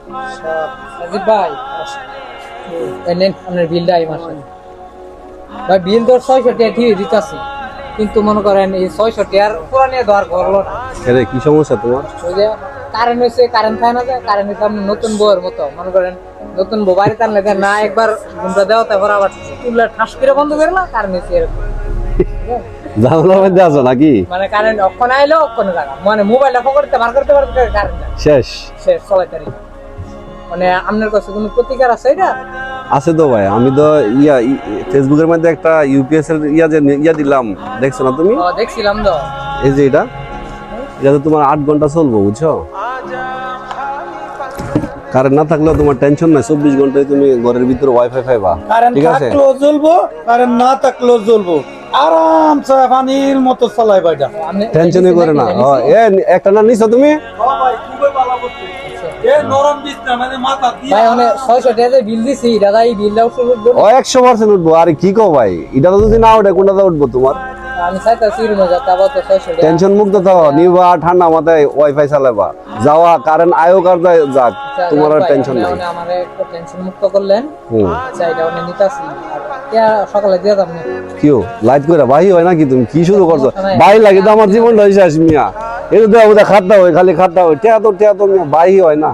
আজিব ভাই নেন আপনার বিলটা এই মাসে ভাই বিল তোর 600 টাকা ঠিক দিতেছি কিন্তু মনে করেন এই 600 টাকার পুরানি দর করলো না আরে কি সমস্যা তোমার? ওই যে কারেন্ট হয়েছে কারেন্ট থাকে না যে কারেন্ট হয়েছে আপনার নতুন বউয়ের মতো মনে করেন নতুন বউ বাড়িতে আনলে না একবার ঘুমটা দেওয়া তারপর আবার তুললে ঠাস করে বন্ধ করে না কারেন্ট হয়েছে এরকম ঝামেলার মধ্যে আছো নাকি? মানে কারেন্ট অক্ষণ আইলো অক্ষণ লাগা মানে মোবাইলটা পকেটে বার করতে পারতে কারেন্ট শেষ শেষ চলাই তারি মানে আপনার কাছে কোনো প্রতিকার আছে এটা আছে তো ভাই, আমি তো ফেসবুকের মধ্যে একটা ইউপিএস এর ইয়া দিলাম, দেখছো না তুমি? দেখছিলাম তো এই যে এটা তো তোমার 8 ঘন্টা চলবো, বুঝছো? কারেন্ট না থাকলেও তোমার টেনশন নাই, 24 ঘন্টায় তুমি ঘরের ভিতরে ওয়াইফাই পাইবা। কারেন্ট ঠিক আছে, থাকলেও জ্বলবো, কারেন্ট না থাকলেও জ্বলবো, আরামসে পানির মতো চালাইবা এটা। টেনশনই করে না। একটা না নিছো তুমি? ভাই খুবই ভালো করতে এ নরম বিছনা মানে মাথা দিয়ে ভাই মানে 600 টাকা যে বিল দিছি দাদা এই বিলটাও শুরু করব 100% উঠবো। আরে কি কও ভাই, এটা তো যদি না ওঠে কোনটা উঠবো তোমার? আমি চাইতাছি রুমে যেতে আবার তো 600 টাকা টেনশন মুক্ত থাকো, নিবা ঠান্ডা মাথায় ওয়াইফাই চালাবা, যাওয়া কারেন্ট আয়ো কার যাক, তোমার আর টেনশন নাই। মানে আমারে একটু টেনশন মুক্ত করলেন হুম, আচ্ছা এটা মানে নিতাছি কে সকালে দিয়ে দাম কিও লাইট করে বাহি হয় নাকি? তুমি কি শুরু করছো? বাহি লাগে তো আমার জীবনটা শেষ মিয়া। এটা দেওয়া খাটটা হয়, খালি খাটটা হয়, টেয়া তো মিয়া বাহি হয় না।